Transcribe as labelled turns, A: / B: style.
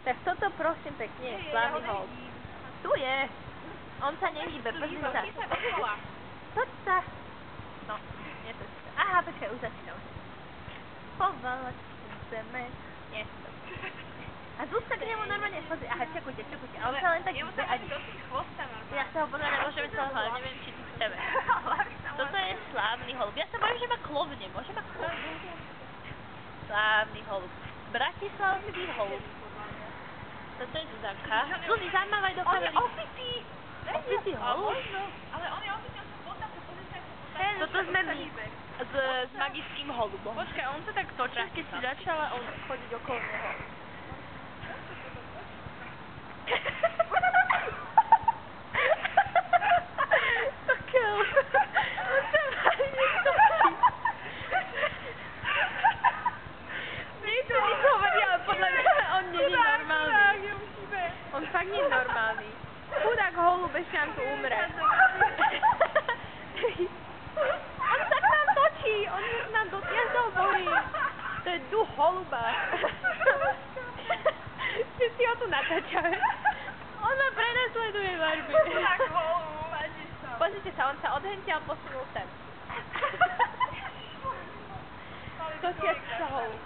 A: Tak toto prosím pekne je slávny holub. Tu je. On sa nehýbe, pozri sa. Poď sa. No, nie to sa. Aha, počkaj, už začínam. Povalať chceme. Nie, to. A Zuzka k nemu normálne chodí. Aha, čakujte. A on sa len tak hýbe a... Ja sa ho podľa nemôžeme celého, ale neviem, či tu chceme. Toto je slávny holub. Ja sa bojím, že ma klovne. Môže ma klovne? Slávny holub. Bratislavský holub. Toto je Zuzanka. Zuzi, zamávaj do kamery.
B: On je opitý!
A: Opitý holub?
B: Ale on je opitý, on sa potápa, pozri sa,
A: Toto sme my. S magickým holubom.
B: Počkaj, on sa tak točil, keď si začala chodiť okolo neho.
A: Pokiaľ. On sa vážne točí. Niečo mi hovorí, ale podľa mňa on nie je normálny. On fakt nie je normálny. Chudák holub ešte nám tu umre. On sa k nám točí. On sa k nám točí. Ja sa ho bojím. To je duch holuba. Všetci ho tu natáčame. On ma prenasleduje, Barbie.
B: Chudák holub, vadíš sa.
A: Pozrite sa, on sa odhentiaľ posunul sem. Točiaci sa holub.